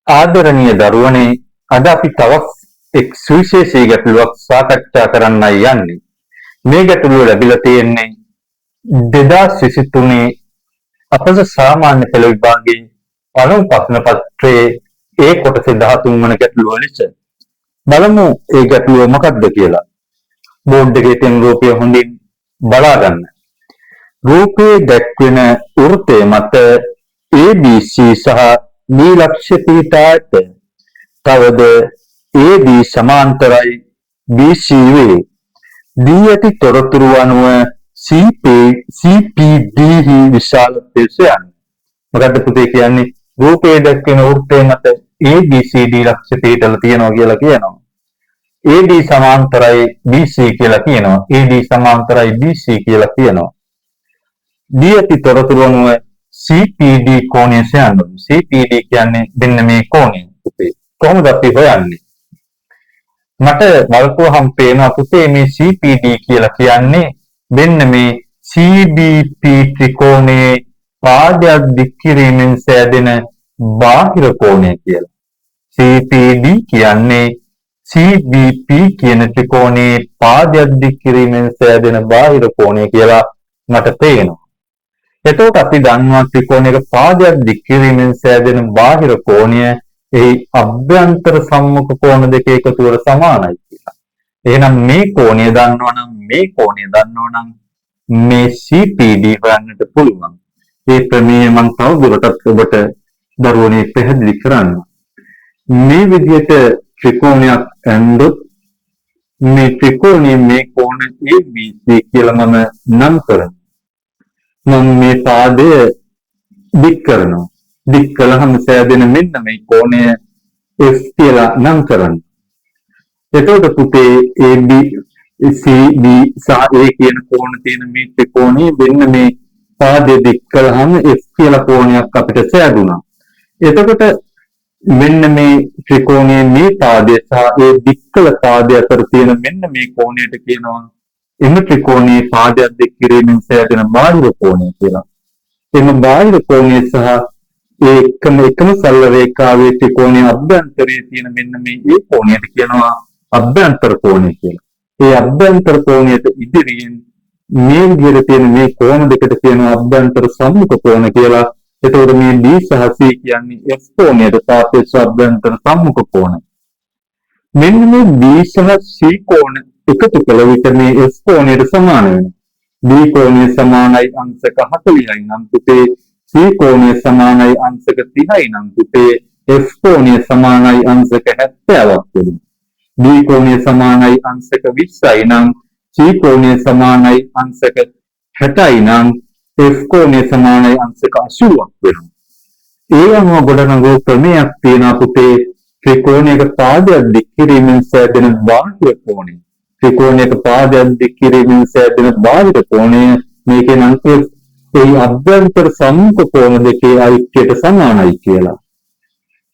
ආදරණීය දරුවනේ, අද අපි තවත් එක් සුවිශේෂී ගැටලුවක් සාකච්ඡා කරන්නයි යන්නේ. මේ ගැටලුව ලැබිලා තියෙන්නේ 2023 අපේ සාමාන්‍ය පෙළ විභාගයේ පළමු ප්‍රශ්න පත්‍රයේ ඒ කොටසේ 13 වන ගැටලුව ලෙස. බලමු ඒ ගැටලුව මොකක්ද කියලා. බෝඩ් එකේ තියෙන රූපය හොඳින් බලා ගන්න. රූපයේ දැක්වෙන වෘත්තය මත ABC සහ B ලක්ෂ්‍ය පිහිටාට තවද AB සමාන්තරයි BC වේ. දී ඇති තොරතුරු අනුව CPD හි විශාලත්වය සොයන්න. මොකද්ද පුතේ කියන්නේ? රූපයේ දැක්වෙන වෘත්තය මත ABCD ලක්ෂ්‍ය පිහිටලා තියෙනවා කියලා කියනවා. AD සමාන්තරයි BC කියලා කියනවා. AD සමාන්තරයි BC කියලා කියනවා. දී ඇති තොරතුරු අනුව CPD කෝණය සොයන්න. CPD කියන්නේ මෙන්න මේ කෝණය පුතේ. කොහොමද අපි හොයන්නේ? මට බලපුවහම පේනවා පුතේ මේ CPD කියලා කියන්නේ මෙන්න මේ CBP ත්‍රිකෝණයේ පාදයක් දික් කිරීමෙන් සෑදෙන බාහිර කෝණය කියලා. CPD කියන්නේ CBP කියන ත්‍රිකෝණයේ පාදයක් දික් කිරීමෙන් සෑදෙන බාහිර කෝණය කියලා මට පේනවා. එතකොට අපි දන්නවා ත්‍රිකෝණයක පාදයක් දික් කිරීමෙන් සෑදෙන බාහිර කෝණය එහි අභ්‍යන්තර සම්මුඛ කෝණ දෙක එකතුවට සමානයි කියලා. එහෙනම් මේ කෝණය දන්නවනම් මේ CPD හොයන්නට පුළුවන්. ඒ ප්‍රමේය මම තවදුරටත් ඔබට දරුවනේ පැහැදිලි කරන්න. මේ විදිහට ත්‍රිකෝණයක් ඇඳොත් මේ ත්‍රිකෝණයේ මේ කෝණ ABC කියලා මම නම් කරනවා. මම මේ පාදය දික් කරනවා. දික් කළාම සෑදෙන මෙන්න මේ කෝණය F කියලා නම් කරනවා. එතකොට පුතේ AB CD සහ A කියන කෝණ තියෙන මේ ත්‍රිකෝණයේ වෙන්න මේ පාදය දික් කළාම F කියලා කෝණයක් අපිට සෑදුනා. එතකොට මෙන්න මේ ත්‍රිකෝණයේ මේ පාදය සහ ඒ දික් කළ පාදය අතර තියෙන මෙන්න මේ කෝණයට කියනවා එම ත්‍රිකෝණයේ පාදයක් දික් කිරීමෙන් සෑදෙන බාහිර කෝණය කියලා. එම බාහිර කෝණය සහ එකම සරල රේඛාවේ ත්‍රිකෝණයේ අභ්‍යන්තරයේ තියෙන මෙන්න මේ කෝණයට කියනවා අභ්‍යන්තර කෝණය කියලා. ඒ අභ්‍යන්තර කෝණයට ඉදිරියෙන් මේ විදිහට තියෙන මේ කෝණ දෙකට කියනවා අභ්‍යන්තර සම්මුඛ කෝණ කියලා. එතකොට මේ D සහ C කියන්නේ F කෝණයට සාපේක්ෂ අභ්‍යන්තර සම්මුඛ කෝණ. මෙන්න මේ B සහ C කෝණ එකතු කළ විට මේ F කෝණයට සමාන වෙනවා. B කෝණය සමානයි අංශක 40යි නම් පුතේ C කෝණය සමානයි අංශක 30යි නම් පුතේ F කෝණය සමානයි අංශක 70ක් වෙනවා. B කෝණය සමානයි අංශක 20යි නම් C කෝණය සමානයි අංශක 60යි නම් F කෝණය සමානයි අංශක 80ක් වෙනවා. ඒ අනුව ගොඩනගු ක්‍රමයක් තියෙනවා පුතේ ත්‍රිකෝණයක පාදයක් දික් කිරීමෙන් සෑදෙන බාහිර කෝණය. ත්‍රිකෝණයක පාදයක් දික් කිරීමෙන් සෑදෙන බාහිර කෝණය මේකේ නම් ඒ අභ්‍යන්තර සම්මුඛ කෝණ දෙකේ අයිතියට සමානයි කියලා.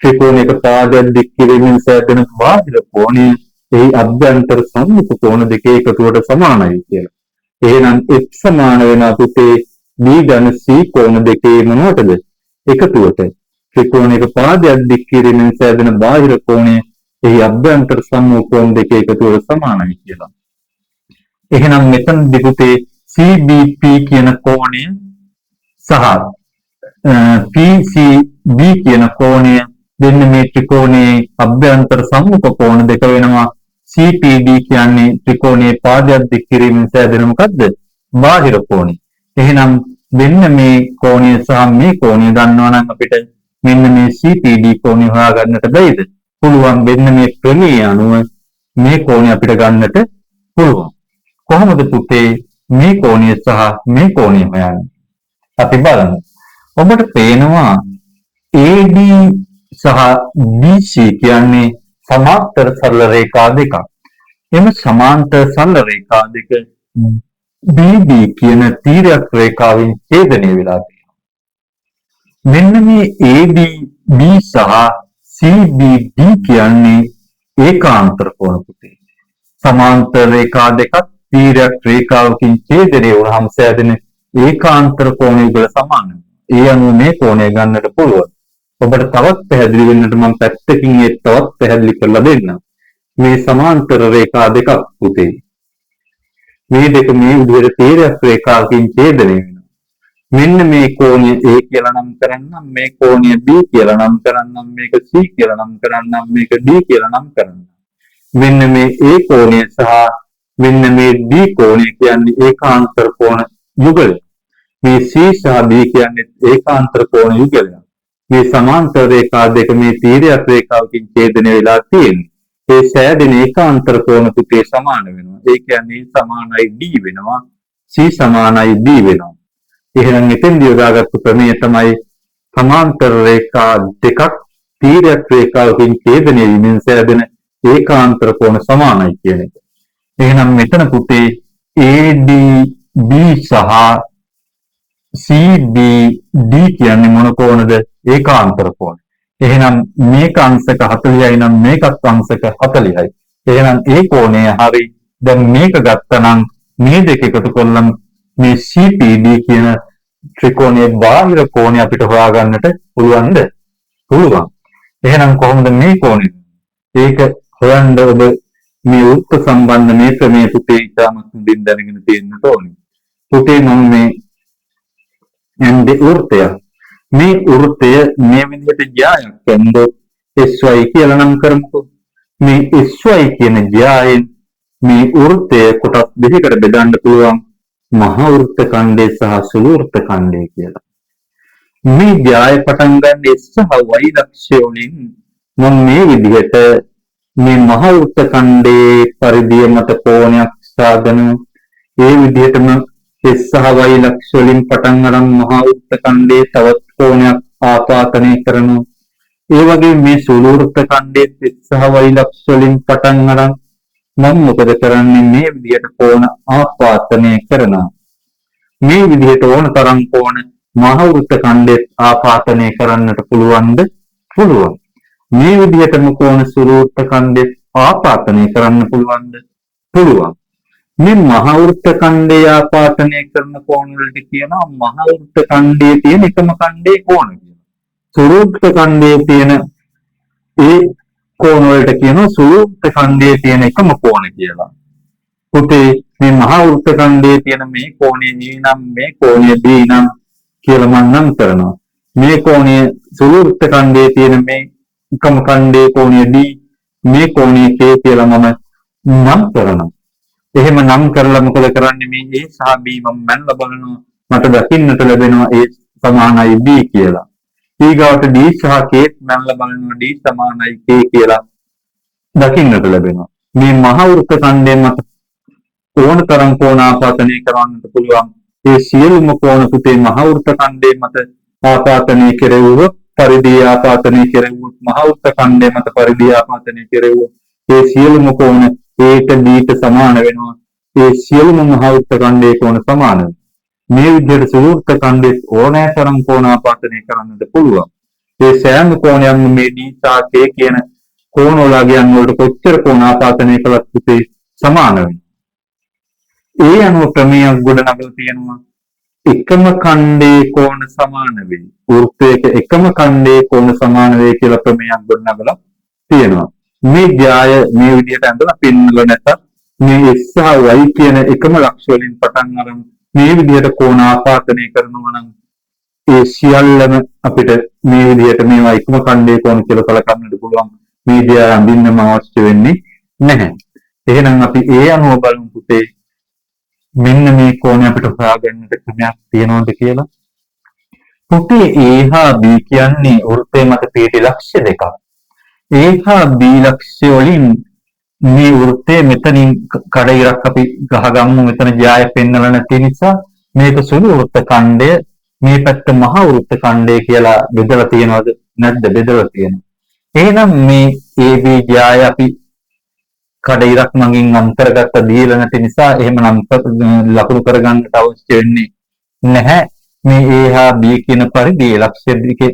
ත්‍රිකෝණයක පාදයක් දික් කිරීමෙන් සෑදෙන බාහිර කෝණය ඒ අභ්‍යන්තර සම්මුඛ කෝණ දෙකේ එකතුවට සමානයි කියලා. එහෙනම් F සමාන වෙන පුතේ B ධන C කෝණ දෙකේ මොනවටද? එකතුවට. ත්‍රිකෝණයක පාදයක් දික් කිරීමෙන් සෑදෙන බාහිර කෝණය ඒ අභ්‍යන්තර සම්මුඛ කෝණ දෙකේ එකතුවට සමානයි කියලා. එහෙනම් මෙතනදී පුතේ CBP කියන කෝණය සහ PCB කියන කෝණය දෙන්න මේ ත්‍රිකෝණයේ අභ්‍යන්තර සම්මුඛ කෝණ දෙක වෙනවා. CPD කියන්නේ ත්‍රිකෝණයේ පාදයක් දික් කිරීමෙන් සෑදෙන මොකද්ද? බාහිර කෝණය. එහෙනම් මෙන්න මේ කෝණය සහ මේ කෝණය දන්නවා නම් අපිට මෙන්න මේ CPD කෝණය හොයාගන්නට බැයිද? පුළුවන්. මෙන්න මේ ප්‍රමේය අනුව මේ කෝණය අපිට ගන්නට පුළුවන්. කොහොමද පුතේ මේ කෝණය සහ මේ කෝණය හොයන්නේ? අපි බලමු. ඔබට පේනවා AD සහ BC කියන්නේ සමාන්තර සරල රේඛා දෙකක්. එම සමාන්තර සරල රේඛා දෙක BD කියන තීරයක් රේඛාවෙන් ඡේදනය වෙලා තියෙනවා. මෙන්න මේ AD B සහ CBD කියන්නේ ඒකාන්තර කෝණ පුතේ. සමාන්තර රේඛා දෙකක් තීරයක් රේඛාවකින් ඡේදනය වුණාම සෑදෙන ඒකාන්තර කෝණය වල සමානයි. ඒ අනුව මේ කෝණය ගන්නට පුළුවන්. ඔබට තවත් පැහැදිලි වෙන්නට මම පැත්තකින් ඒ තවත් පැහැදිලි කරලා දෙන්නම්. මේ සමාන්තර රේඛා දෙකක් පුතේ. මේ දෙක මේ විදිහට තීරයක් රේඛාවකින් ඡේදනය වෙනවා. මෙන්න මේ කෝණය A කියලා නම් කරන්නම්, මේ කෝණය B කියලා නම් කරන්නම්, මේක C කියලා නම් කරන්නම්, මේක D කියලා නම් කරන්නම්. මෙන්න මේ A කෝණය සහ මෙන්න මේ D කෝණය කියන්නේ ඒකාන්තර කෝණ යුගලය. මේ C සහ D කියන්නේ ඒකාන්තර කෝණ යුගලය. මේ සමාන්තර රේඛා දෙක මේ තීරයක් රේඛාවකින් ඡේදනය වෙලා තියෙන්නේ. ඒ සෑදෙන ඒකාන්තර කෝණ පුතේ සමාන වෙනවා. ඒ කියන්නේ සමානයි D වෙනවා. C සමානයි D වෙනවා. එහෙනම් එතෙන්දී යොදාගත්තු ප්‍රමේය තමයි සමාන්තර රේඛා දෙකක් තීරයක් රේඛාවකින් ඡේදනය වීමෙන් සෑදෙන ඒකාන්තර කෝණ සමානයි කියන එක. එහෙනම් මෙතන පුතේ ADB සහ CBD කියන්නේ මොන කෝණද? ඒකාන්තර කෝණ. එහෙනම් මේක අංශක 40යි නම් මේකත් අංශක 40යි. එහෙනම් ඒ කෝණය හරි. දැන් මේක ගත්තනම් මේ දෙක එකතු කළාම මේ CPD කියන ත්‍රිකෝණයේ බාහිර කෝණය අපිට හොයාගන්නට පුළුවන්ද? පුළුවන්. එහෙනම් කොහොමද මේ කෝණය? ඒක හොයන්න ඔබ මේ උත්ත සම්බන්ධ මේ ක්‍රමයේ පුතේ ඉතාමත් හොඳින් දැනගෙන තියෙන්න ඕනේ. පුතේ මම මේ යන්නේ වෘත්තය. මේ වෘත්තය මේ විදිහට ජායක් ඇන්දොත් SY කියලා නම් කරමුකෝ. මේ SY කියන ජායෙන් මේ වෘත්තය කොටස් දෙකකට බෙදන්න පුළුවන්. මහා වෘත්ත ඛණ්ඩය සහ සුළු වෘත්ත ඛණ්ඩය කියලා. මේ ජාය පටන් ගන්න S සහ Y ලක්ෂ්‍ය වලින් මම මේ විදිහට මේ මහා වෘත්ත ඛණ්ඩයේ පරිධිය මත කෝණයක් සාදන ඒ විදිහටම S සහ Y ලක්ෂ්‍ය වලින් පටන් අරන් මහා වෘත්ත ඛණ්ඩයේ තවත් කෝණයක් ආපාතනය කරනවා. ඒ වගේ මේ සුළු වෘත්ත ඛණ්ඩයේ S සහ Y ලක්ෂ්‍ය වලින් පටන් අරන් මම මොකද කරන්නේ? මේ විදිහට කෝණ ආපාතනය කරනවා. මේ විදිහට ඕන තරම් කෝණ මහා වෘත්ත ඛණ්ඩයේ ආපාතනය කරන්නට පුළුවන්ද? පුළුවන්. මේ විදිහටම කෝණ සුළු වෘත්ත ඛණ්ඩයේ ආපාතනය කරන්න පුළුවන්ද? පුළුවන්. මේ මහා වෘත්ත ඛණ්ඩයේ ආපාතනය කරන කෝණ වලට කියනවා මහා වෘත්ත ඛණ්ඩයේ තියෙන එකම ඛණ්ඩයේ කෝණ කියලා. සුළු වෘත්ත ඛණ්ඩයේ තියෙන ඒ කෝණ වලට කියනවා සුළු වෘත්ත ඛණ්ඩයේ තියෙන එකම කෝණ කියලා. පුතේ මේ මහා වෘත්ත ඛණ්ඩයේ තියෙන මේ කෝණය A නම් මේ කෝණය B නම් කියලා මම නම් කරනවා. මේ කෝණය සුළු වෘත්ත ඛණ්ඩයේ තියෙන මේ එකම ඛණ්ඩයේ කෝණය D, මේ කෝණය K කියලා මම නම් කරනවා. එහෙම නම් කරලා මොකද කරන්නේ? මේ A සහ B මම මැනලා බලනවා. මට දකින්නට ලැබෙනවා A සමානයි B කියලා. ඊගාවට D සහ K මැනලා බලනවා D සමානයි K කියලා දකින්නට ලැබෙනවා. මේ මහා වෘත්ත ඛණ්ඩය මත ඕන තරම් කෝණ ආපාතනය කරන්නට පුළුවන්. ඒ සියලුම කෝණ පුතේ මහා වෘත්ත ඛණ්ඩය මත ආපාතනය කෙරෙව්වොත් පරිධිය ආපාතනය කෙරෙව්වොත් මහා වෘත්ත ඛණ්ඩය මත පරිධිය ආපාතනය කෙරෙව්වොත් ඒ සියලුම කෝණ ඒට දීට සමාන වෙනවා. ඒ සියලුම මහා වෘත්ත ඛණ්ඩයේ කෝණ සමාන වෙනවා. මේ විදිහට සුළු වෘත්ත ඛණ්ඩයේ ඕනෑ තරම් කෝණ ආපාතනය කරන්නට පුළුවන්. ඒ සෑම කෝණයක්ම මේ D සහ K කියන කෝණ වලගෙන් වලට කොච්චර කෝණ ආපාතනය කළත් පුතේ සමාන වෙනවා. ඒ අනුව ක්‍රමයක් ගොඩනගලා තියෙනවා. එකම ඛණ්ඩයේ කෝණ සමාන වෙයි. වෘත්තයක එකම ඛණ්ඩයේ කෝණ සමාන වෙයි කියලා ක්‍රමයක් ගොඩනගලා තියෙනවා. මේ න්‍යාය මේ විදිහට ඇඳලා පෙන්නලා නැත්නම් මේ S සහ Y කියන එකම ලක්ෂ වලින් පටන් අරන් මේ විදිහට කෝණ ආපාතනය කරනවා නම් ඒ සියල්ලම අපිට මේ විදිහට මේවා එකම ඛණ්ඩයේ කෝණ කියලා කලකන්නට පුළුවන්. මේ න්‍යාය අඳින්නම අවශ්‍ය වෙන්නේ නැහැ. එහෙනම් අපි ඒ අනුව බලමු පුතේ මෙන්න මේ කෝණය අපිට හොයාගන්නට ක්‍රමයක් තියෙනවද කියලා. පුතේ A හා B කියන්නේ වෘත්තය මත පිහිටි ලක්ෂ්‍ය දෙකක්. A හා B ලක්ෂ්‍ය වලින් මේ වෘත්තය මෙතනින් කඩ අපි ගහගමු. මෙතන ජාය පෙන්නලා නැති නිසා මේක සුළු වෘත්ත ඛණ්ඩය, මේ පැත්ත මහා වෘත්ත ඛණ්ඩය කියලා බෙදලා තියෙනවද? නැද්ද? බෙදලා තියෙනවා. එහෙනම් මේ AB ජාය අපි කඩ මගින් අන්තර්ගත දීලා නැති නිසා එහෙම නම් ලකුණු කරගන්නට අවශ්‍ය වෙන්නේ නැහැ. මේ A හා B කියන පරිදි ලක්ෂ්‍ය දෙකේ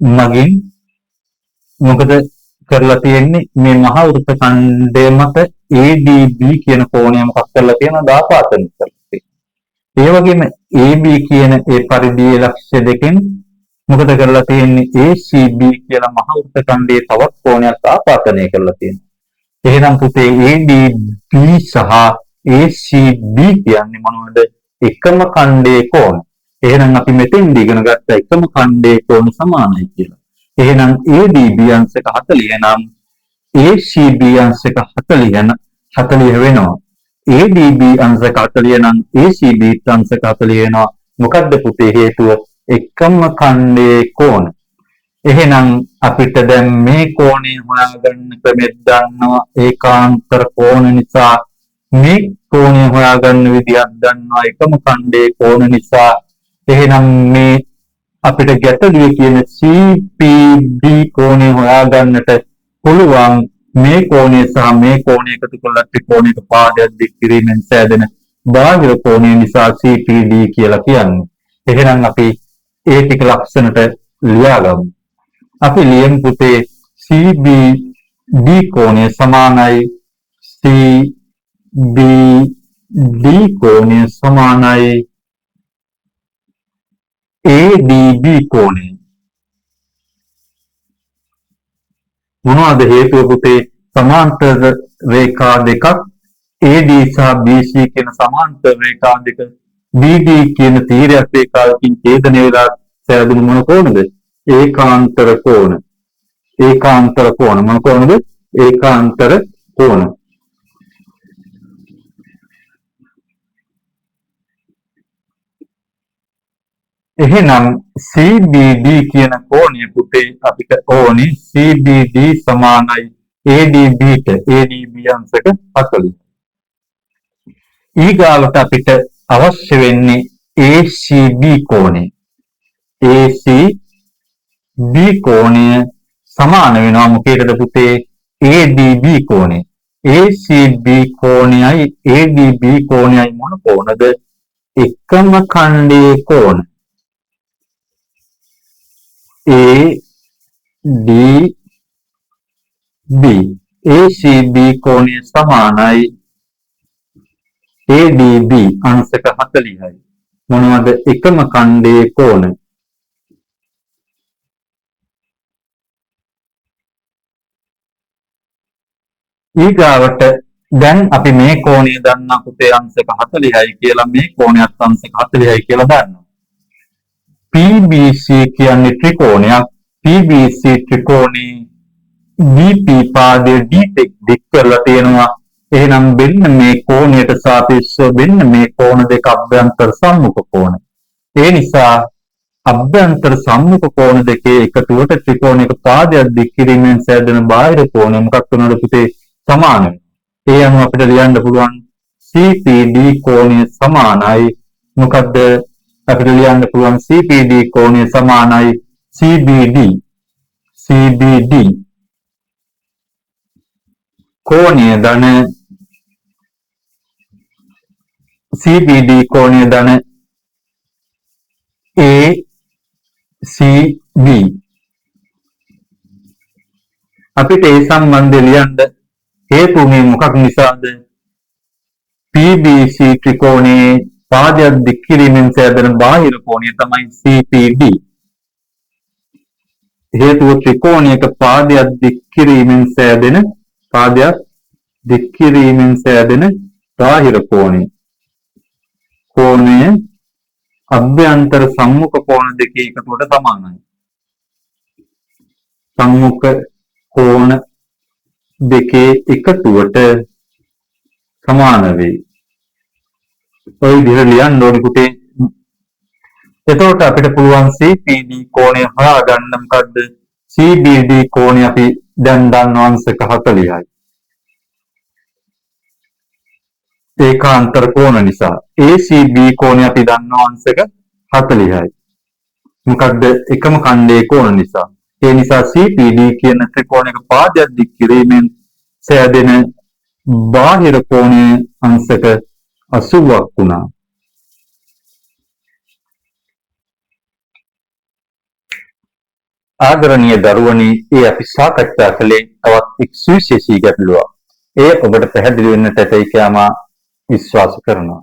මගින් මොකද කරලා තියෙන්නේ? මේ මහා වෘත්ත ඛණ්ඩය මත ADB කියන කෝණය මොකක් කරලා තියෙනවද? ආපාතනය කරලා තියෙනවා. ඒ වගේම AB කියන ඒ පරිධියේ ලක්ෂ්‍ය දෙකෙන් මොකද කරලා තියෙන්නේ ACB කියලා මහ වෘත්ත ඛණ්ඩයේ තවත් කෝණයක් ආපාතනය කරලා තියෙනවා. එහෙනම් පුතේ ADB සහ ACB කියන්නේ මොනවද? එකම ඛණ්ඩයේ කෝණ. එහෙනම් අපි මෙතෙන්දී ඉගෙන ගත්ත එකම ඛණ්ඩයේ කෝණ සමානයි කියලා. එහෙනම් ADB අංශක 40 නම් ACB අංශක 40 වෙනවා. ADB අංශක 40 නම් ACB අංශක 40 වෙනවා. මොකද්ද පුතේ හේතුව? එකම ඛණ්ඩයේ කෝණ. එහෙනම් අපිට දැන් මේ කෝණය හොයාගන්න ක්‍රමයක් දන්නවා. ඒකාන්තර කෝණ නිසා මේ කෝණය හොයාගන්න විදිහක් දන්නවා. එකම ඛණ්ඩයේ කෝණ නිසා. එහෙනම් මේ අපිට ගැටලුවේ කියන CPD කෝණය හොයාගන්නට පුළුවන්. මේ කෝණය සහ මේ කෝණය එකතු කරලා ත්‍රිකෝණයක පාදයක් දික් කිරීමෙන් සෑදෙන බාහිර කෝණය නිසා CPD කියලා කියන්නේ. එහෙනම් අපි ඒ ටික ලක්ෂණට ලියාගමු. අපි ලියමු පුතේ CBD කෝණය සමානයි CBD කෝණය සමානයි ADB කෝණය. මොනවාද හේතුව පුතේ? සමාන්තර රේඛා දෙකක් AD සහ BC කියන සමාන්තර රේඛා දෙක BD කියන තීරයක් රේඛාවකින් ඡේදනය වෙලා සෑදුණු මොන කෝණද? ඒකාන්තර කෝණ. ඒකාන්තර කෝණ මොන කෝණද? ඒකාන්තර කෝණ. එහෙනම් CBD කියන කෝණය පුතේ අපිට ඕනේ CBD සමානයි ADBට. ADB අංශක 40. ඊගාවට අපිට අවශ්‍ය වෙන්නේ ACB කෝණය. ACB කෝණය සමාන වෙනවා මොකේද පුතේ? ADB කෝණය. ACB කෝණයයි ADB කෝණයයි මොන කෝණද? එකම ඛණ්ඩයේ කෝණ. ADB ACB කෝණය සමානයි ADB අංශක 40යි. මොනවද? එකම ඛණ්ඩයේ කෝණ. ඊගාවට දැන් අපි මේ කෝණය දන්නා පුතේ අංශක 40යි කියලා. මේ කෝණයත් අංශක 40යි කියලා දන්නවා. PBC කියන්නේ ත්‍රිකෝණයක්. PBC ත්‍රිකෝණේ BP පාදයේ D දික් කරලා තියෙනවා. එහෙනම් මෙන්න මේ කෝණයට සාපේක්ෂව මෙන්න මේ කෝණ දෙක අභ්‍යන්තර සම්මුඛ කෝණ. ඒ නිසා අභ්‍යන්තර සම්මුඛ කෝණ දෙකේ එකතුවට ත්‍රිකෝණයක පාදයක් දික් කිරීමෙන් සෑදෙන බාහිර කෝණය මොකක් වෙනවද පුතේ? සමාන වෙනවා. ඒ අනුව අපිට ලියන්න පුළුවන් CPD කෝණය සමානයි මොකද්ද? අපිට ලියන්න පුළුවන් CPD කෝණය සමානයි CBD. CBD කෝණය ධන CBD කෝණය ධන ACB. අපිට ඒ සම්බන්ධය ලියන්න හේතු මේ මොකක් නිසාද? PBC ත්‍රිකෝණයේ පාදයක් දික් කිරීමෙන් සෑදෙන බාහිර කෝණය තමයි CPD. හේතුව ත්‍රිකෝණයක පාදයක් දික් කිරීමෙන් සෑදෙන බාහිර කෝණය. කෝණය අභ්‍යන්තර සම්මුඛ කෝණ දෙකේ එකතුවට සමානයි. සම්මුඛ කෝණ දෙකේ එකතුවට සමාන වෙයි. ඔය විදිහට ලියන්න ඕනේ පුතේ. එතකොට අපිට පුළුවන් CPD කෝණය හොයාගන්න. මොකද්ද? CBD කෝණය අපි දැන් දන්නවා අංශක 40යි. ඒකාන්තර කෝණ නිසා. ACB කෝණය අපි දන්නවා අංශක 40යි. මොකද්ද? එකම ඛණ්ඩයේ කෝණ නිසා. ඒ නිසා CPD කියන ත්‍රිකෝණයක පාදයක් දික් කිරීමෙන් සෑදෙන බාහිර කෝණය අංශක 80ක් වුණා. ආදරණීය දරුවනි, ඒ අපි සාකච්ඡා කළේ තවත් එක් සුවිශේෂී ගැටලුවක්. ඒ ඔබට පැහැදිලි වෙන්නට ඇතයි කියලා මා විශ්වාස කරනවා.